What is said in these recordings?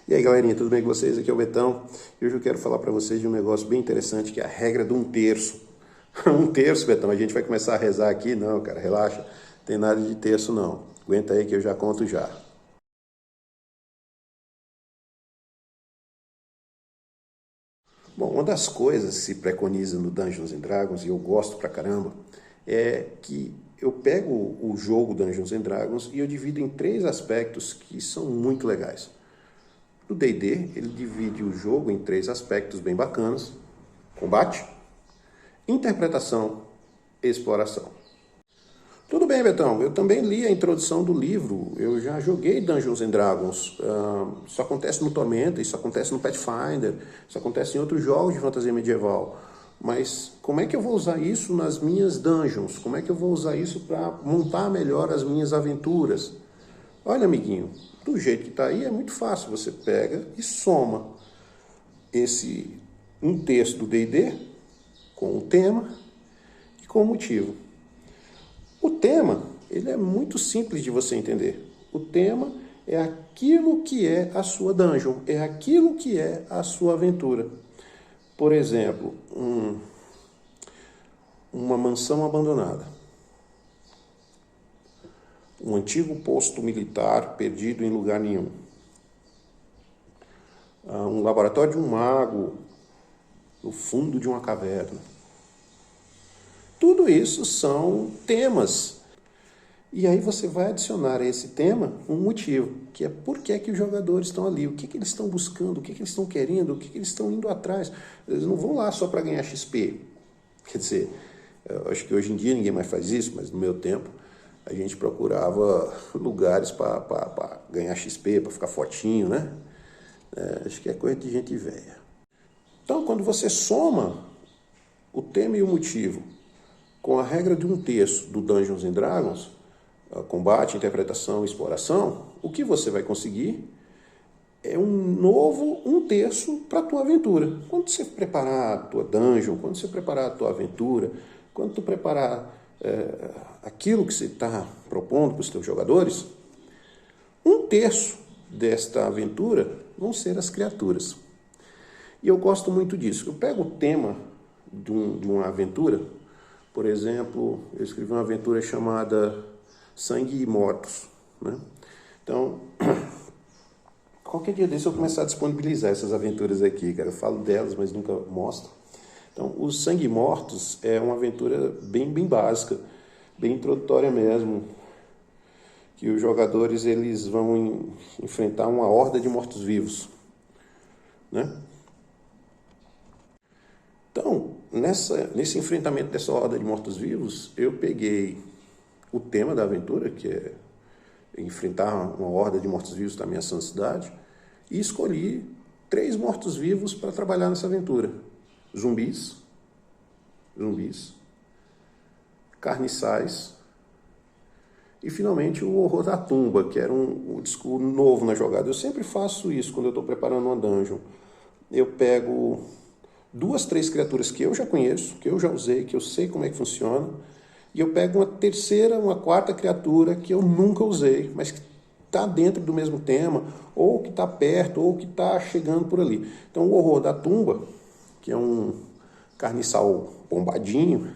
E aí galerinha, tudo bem com vocês? Aqui é o Betão e hoje eu quero falar para vocês de um negócio bem interessante que é a regra do 1/3. 1/3, Betão, a gente vai começar a rezar aqui? Não, cara, relaxa, não tem nada de terço não. Aguenta aí que eu já conto já. Bom, uma das coisas que se preconiza no Dungeons and Dragons, e eu gosto pra caramba, é que eu pego o jogo Dungeons and Dragons e eu divido em 3 aspectos que são muito legais. No D&D, ele divide o jogo em 3 aspectos bem bacanas: combate, interpretação e exploração. Tudo bem, Betão, eu também li a introdução do livro, eu já joguei Dungeons and Dragons, isso acontece no Tormenta, isso acontece no Pathfinder, isso acontece em outros jogos de fantasia medieval, mas como é que eu vou usar isso nas minhas dungeons? Como é que eu vou usar isso para montar melhor as minhas aventuras? Olha, amiguinho, do jeito que está aí é muito fácil, você pega e soma um texto do D&D com o tema e com o motivo. O tema, ele é muito simples de você entender. O tema é aquilo que é a sua dungeon, é aquilo que é a sua aventura. Por exemplo, uma mansão abandonada. Um antigo posto militar perdido em lugar nenhum. Um laboratório de um mago no fundo de uma caverna. Tudo isso são temas. E aí você vai adicionar a esse tema um motivo, que é por que os jogadores estão ali, o que eles estão buscando, o que eles estão querendo, o que eles estão indo atrás. Eles não vão lá só para ganhar XP. Quer dizer, eu acho que hoje em dia ninguém mais faz isso, mas no meu tempo a gente procurava lugares para ganhar XP, para ficar fotinho, né? Acho que é coisa de gente velha. Então, quando você soma o tema e o motivo com a regra de 1/3 do Dungeons and Dragons, combate, interpretação e exploração, o que você vai conseguir é um novo 1/3 para a tua aventura. Quando você preparar a tua dungeon, quando você preparar a tua aventura, quando tu preparar aquilo que você está propondo para os teus jogadores, 1/3 desta aventura vão ser as criaturas. E eu gosto muito disso. Eu pego o tema de uma aventura. Por exemplo, eu escrevi uma aventura chamada Sangue e Mortos, né? Então, qualquer dia desse eu começar a disponibilizar essas aventuras aqui, cara. Eu falo delas, mas nunca mostro. Então, o Sangue e Mortos é uma aventura bem básica, bem introdutória mesmo, que os jogadores eles vão enfrentar uma horda de mortos-vivos, né? Então, nesse enfrentamento dessa horda de mortos-vivos, eu peguei o tema da aventura, que é enfrentar uma horda de mortos-vivos da minha cidade, e escolhi 3 mortos-vivos para trabalhar nessa aventura. Zumbis, carniçais e, finalmente, o horror da tumba, que era um disco novo na jogada. Eu sempre faço isso quando eu estou preparando uma dungeon. Eu pego 2, 3 criaturas que eu já conheço, que eu já usei, que eu sei como é que funciona, e eu pego uma terceira, uma quarta criatura que eu nunca usei, mas que está dentro do mesmo tema, ou que está perto, ou que está chegando por ali. Então, o horror da tumba, que é um carniçal bombadinho,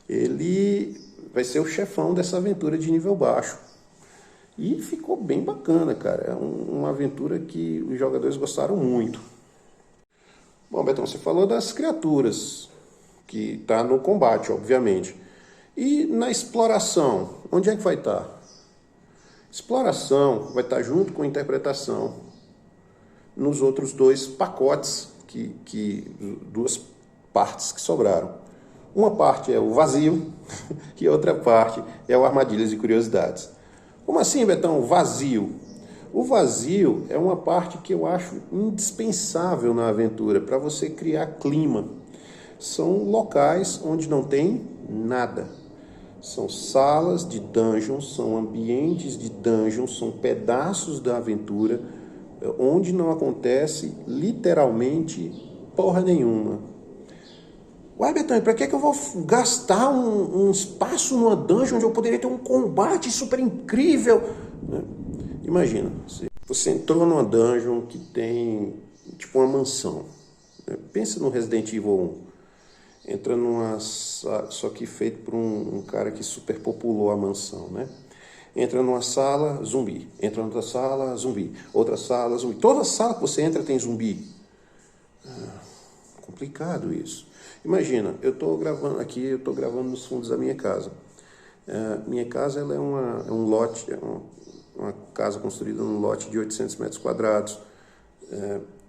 ele vai ser o chefão dessa aventura de nível baixo. E ficou bem bacana, cara. É uma aventura que os jogadores gostaram muito. Bom, Betão, você falou das criaturas, que está no combate, obviamente. E na exploração, onde é que vai estar? Exploração vai estar junto com interpretação nos outros 2 pacotes, 2 partes que sobraram. Uma parte é o vazio e a outra parte é o armadilhas e curiosidades. Como assim, Betão, vazio? O vazio é uma parte que eu acho indispensável na aventura, para você criar clima. São locais onde não tem nada. São salas de dungeons, são ambientes de dungeons, são pedaços da aventura, onde não acontece literalmente porra nenhuma. Ué, Betão, para que eu vou gastar um espaço numa dungeon onde eu poderia ter um combate super incrível? Imagina, Você entrou numa dungeon que tem tipo uma mansão. Pensa no Resident Evil 1. Entra numa... Só que feito por um cara que superpopulou a mansão, né? Entra numa sala, zumbi. Entra noutra sala, zumbi. Outra sala, zumbi. Toda sala que você entra tem zumbi. Complicado isso. Imagina, eu estou gravando aqui, eu estou gravando nos fundos da minha casa. Minha casa ela é um lote, uma casa construída num lote de 800 metros quadrados.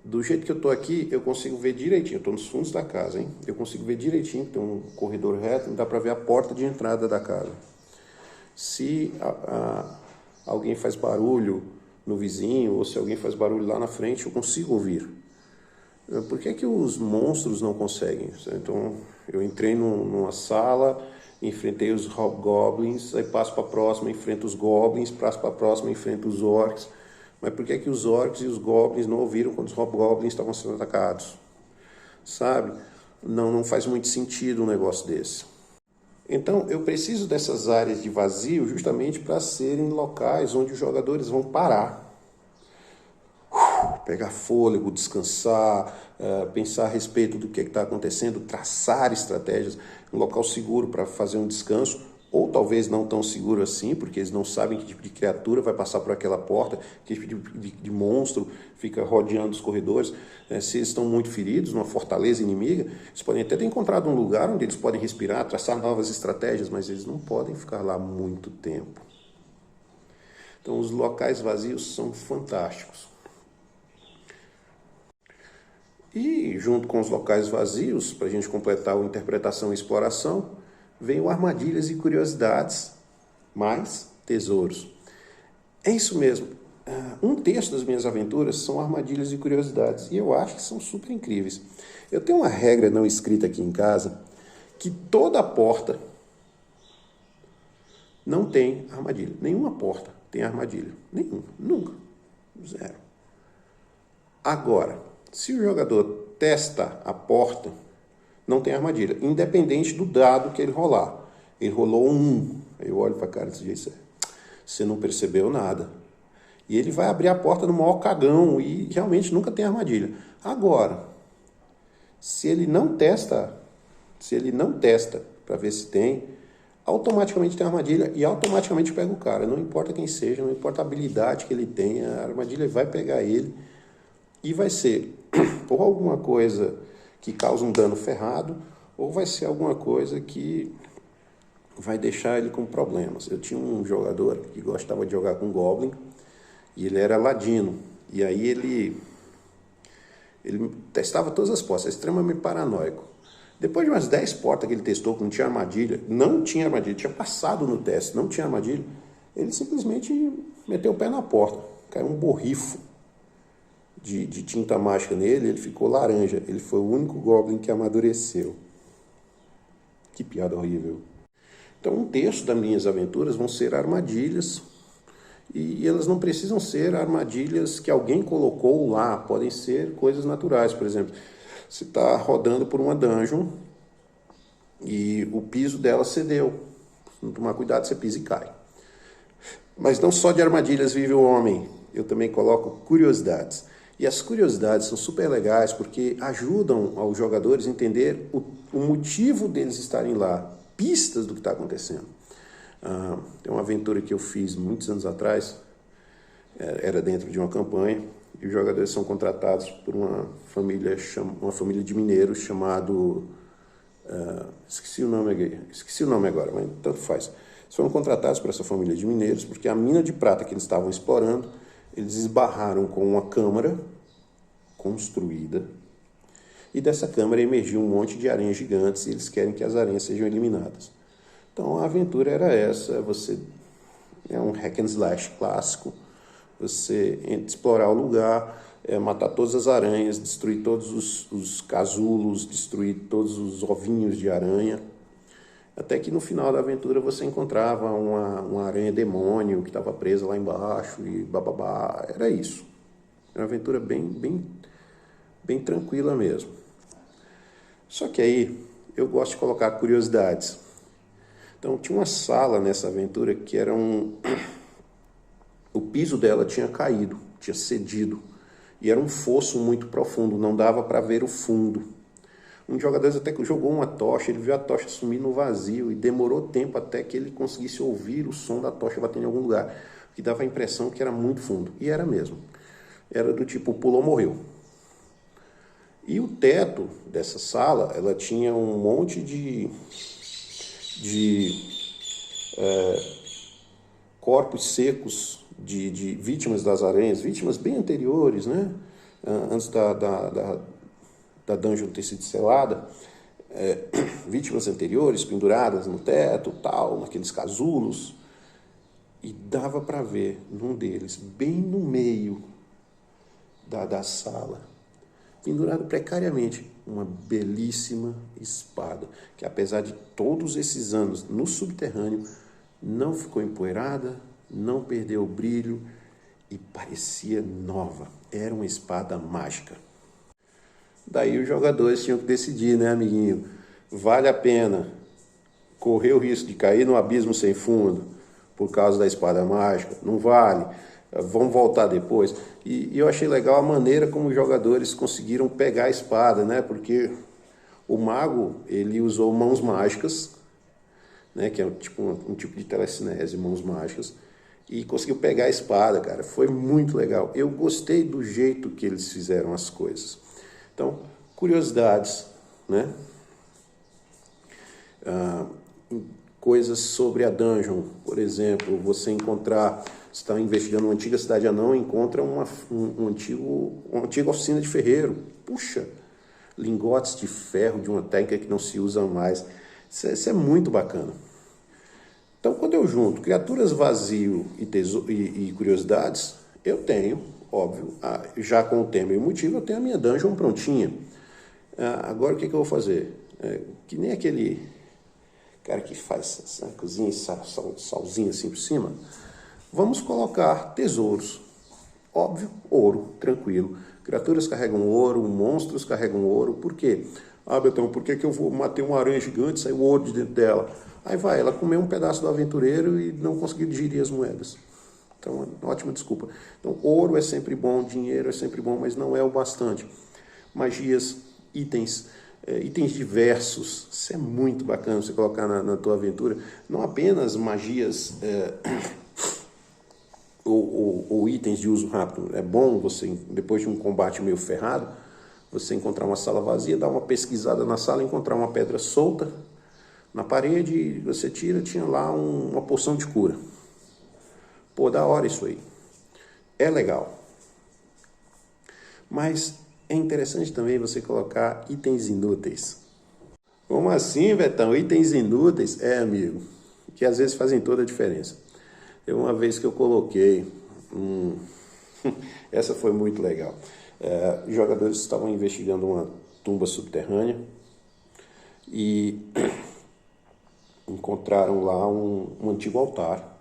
Do jeito que eu estou aqui, eu consigo ver direitinho. Eu estou nos fundos da casa, hein? Eu consigo ver direitinho, tem um corredor reto, dá para ver a porta de entrada da casa. Se alguém faz barulho no vizinho, ou se alguém faz barulho lá na frente, eu consigo ouvir. Por que os monstros não conseguem? Então, eu entrei numa sala, enfrentei os hobgoblins, aí passo para a próxima, enfrento os goblins, passo para a próxima, enfrento os orcs. Mas por que os orcs e os goblins não ouviram quando os hobgoblins estavam sendo atacados? Sabe? Não faz muito sentido um negócio desse. Então, eu preciso dessas áreas de vazio justamente para serem locais onde os jogadores vão parar. Pegar fôlego, descansar, pensar a respeito do que está acontecendo, traçar estratégias, um local seguro para fazer um descanso, ou talvez não tão seguro assim, porque eles não sabem que tipo de criatura vai passar por aquela porta, que tipo de monstro fica rodeando os corredores. Se eles estão muito feridos, numa fortaleza inimiga, eles podem até ter encontrado um lugar onde eles podem respirar, traçar novas estratégias, mas eles não podem ficar lá muito tempo. Então, os locais vazios são fantásticos. E, junto com os locais vazios, para a gente completar a interpretação e exploração, vem o armadilhas e curiosidades, mais tesouros. É isso mesmo. Um terço das minhas aventuras são armadilhas e curiosidades, e eu acho que são super incríveis. Eu tenho uma regra não escrita aqui em casa, que toda porta não tem armadilha. Nenhuma porta tem armadilha. Nenhuma. Nunca. Zero. Agora, se o jogador testa a porta, não tem armadilha, independente do dado que ele rolar. Ele rolou um 1. Aí eu olho para a cara desse jeito, você não percebeu nada. E ele vai abrir a porta no maior cagão e realmente nunca tem armadilha. Agora, se ele não testa para ver se tem, automaticamente tem armadilha e automaticamente pega o cara. Não importa quem seja, não importa a habilidade que ele tenha, a armadilha vai pegar ele. E vai ser ou alguma coisa que causa um dano ferrado, ou vai ser alguma coisa que vai deixar ele com problemas. Eu tinha um jogador que gostava de jogar com Goblin, e ele era ladino. E aí ele testava todas as portas, extremamente paranoico. Depois de umas 10 portas que ele testou que não tinha armadilha, tinha passado no teste, não tinha armadilha, ele simplesmente meteu o pé na porta, caiu um borrifo de tinta mágica nele, ele ficou laranja. Ele foi o único Goblin que amadureceu. Que piada horrível. Então, um terço das minhas aventuras vão ser armadilhas, e elas não precisam ser armadilhas que alguém colocou lá, podem ser coisas naturais. Por exemplo, você está rodando por uma dungeon e o piso dela cedeu. Se não tomar cuidado, você pisa e cai. Mas não só de armadilhas vive o homem, eu também coloco curiosidades. E as curiosidades são super legais porque ajudam aos jogadores a entender o motivo deles estarem lá, pistas do que está acontecendo. Tem uma aventura que eu fiz muitos anos atrás, era dentro de uma campanha, e os jogadores são contratados por uma família de mineiros chamado... esqueci o nome agora, mas tanto faz. Eles foram contratados por essa família de mineiros porque a mina de prata que eles estavam explorando, eles esbarraram com uma câmara construída, e dessa câmara emergiu um monte de aranhas gigantes, e eles querem que as aranhas sejam eliminadas. Então a aventura era essa, é um hack and slash clássico, você explorar o lugar, matar todas as aranhas, destruir todos os casulos, destruir todos os ovinhos de aranha, até que no final da aventura você encontrava uma aranha demônio que estava presa lá embaixo e bababá. Era isso. Era uma aventura bem tranquila mesmo. Só que aí eu gosto de colocar curiosidades. Então tinha uma sala nessa aventura que era o piso dela tinha caído. tinha cedido. E era um fosso muito profundo, não dava para ver o fundo. Um dos jogadores até que jogou uma tocha, ele viu a tocha sumir no vazio e demorou tempo até que ele conseguisse ouvir o som da tocha batendo em algum lugar, que dava a impressão que era muito fundo. E era mesmo. Era do tipo, pulou, morreu. E o teto dessa sala, ela tinha um monte de corpos secos de vítimas das aranhas, vítimas bem anteriores, né? Antes da dungeon ter sido selada, vítimas anteriores penduradas no teto, tal, naqueles casulos. E dava para ver num deles, bem no meio da sala, pendurado precariamente, uma belíssima espada, que apesar de todos esses anos no subterrâneo, não ficou empoeirada, não perdeu o brilho e parecia nova. Era uma espada mágica. Daí os jogadores tinham que decidir, né, amiguinho? Vale a pena correr o risco de cair no abismo sem fundo por causa da espada mágica? Não vale. Vamos voltar depois. E eu achei legal a maneira como os jogadores conseguiram pegar a espada, né? Porque o mago, ele usou mãos mágicas, né? Que é um tipo de telecinese, mãos mágicas, e conseguiu pegar a espada, cara. Foi muito legal. Eu gostei do jeito que eles fizeram as coisas. Então, curiosidades, né? Coisas sobre a dungeon, por exemplo, você está investigando uma antiga cidade anã, encontra uma antiga oficina de ferreiro. Puxa, lingotes de ferro de uma técnica que não se usa mais. Isso é muito bacana. Então, quando eu junto criaturas vazio e curiosidades, eu tenho, óbvio, já com o tema e o motivo, eu tenho a minha dungeon prontinha. Agora, o que eu vou fazer? Que nem aquele cara que faz essa cozinha e salzinho assim por cima. Vamos colocar tesouros. Óbvio, ouro, tranquilo. Criaturas carregam ouro, monstros carregam ouro. Por quê? Betão, por que eu matei uma aranha gigante e saiu ouro de dentro dela? Aí vai, ela comeu um pedaço do aventureiro e não conseguiu digerir as moedas. Então, ótima desculpa. Então, ouro é sempre bom, dinheiro é sempre bom, mas não é o bastante. Magias, itens diversos. Isso é muito bacana você colocar na tua aventura. Não apenas magias ou itens de uso rápido. É bom você, depois de um combate meio ferrado, você encontrar uma sala vazia, dar uma pesquisada na sala, encontrar uma pedra solta na parede, você tira, tinha lá uma poção de cura. Pô, da hora isso aí. É legal. Mas é interessante também você colocar itens inúteis. Como assim, Betão? Itens inúteis? Amigo, que às vezes fazem toda a diferença. Teve uma vez que eu coloquei... Essa foi muito legal. Os jogadores estavam investigando uma tumba subterrânea e encontraram lá um antigo altar,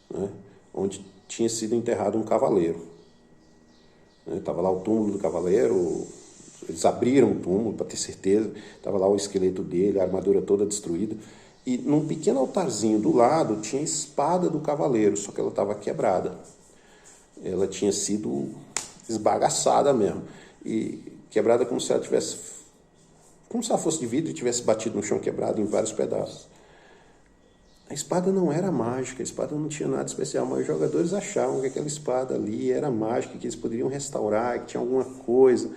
né, onde tinha sido enterrado um cavaleiro. Estava lá o túmulo do cavaleiro, eles abriram o túmulo para ter certeza, estava lá o esqueleto dele, a armadura toda destruída, e num pequeno altarzinho do lado tinha a espada do cavaleiro, só que ela estava quebrada. Ela tinha sido esbagaçada mesmo, e quebrada como se ela fosse de vidro e tivesse batido no chão, quebrado em vários pedaços. A espada não era mágica, a espada não tinha nada especial, mas os jogadores achavam que aquela espada ali era mágica, que eles poderiam restaurar, que tinha alguma coisa.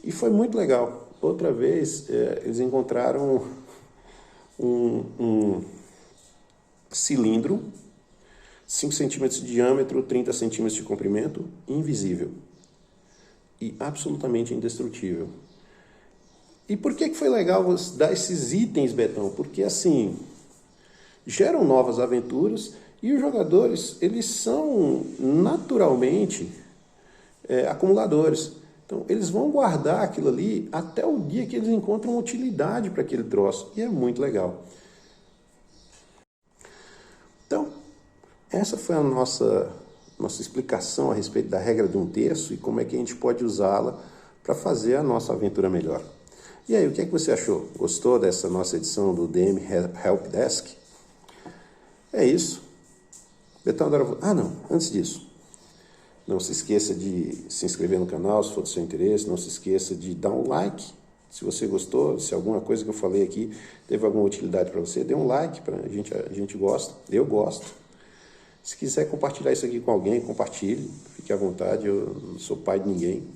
E foi muito legal. Outra vez, eles encontraram um cilindro, 5 centímetros de diâmetro, 30 centímetros de comprimento, invisível. E absolutamente indestrutível. E por que foi legal dar esses itens, Betão? Porque, assim, geram novas aventuras e os jogadores, eles são naturalmente acumuladores. Então, eles vão guardar aquilo ali até o dia que eles encontram utilidade para aquele troço. E é muito legal. Então, essa foi a nossa explicação a respeito da regra de um terço e como é que a gente pode usá-la para fazer a nossa aventura melhor. E aí, o que é que você achou? Gostou dessa nossa edição do DM Help Desk? É isso. Betão, agora... não, antes disso. Não se esqueça de se inscrever no canal, se for do seu interesse. Não se esqueça de dar um like. Se você gostou, se alguma coisa que eu falei aqui teve alguma utilidade para você, dê um like, a gente gosta, eu gosto. Se quiser compartilhar isso aqui com alguém, compartilhe, fique à vontade, eu não sou pai de ninguém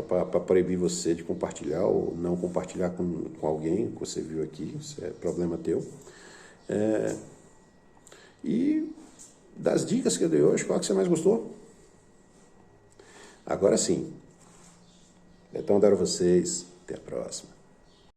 para proibir você de compartilhar ou não compartilhar com alguém que você viu aqui, isso é problema teu. E das dicas que eu dei hoje, qual que você mais gostou? Agora sim. Então, adoro vocês. Até a próxima.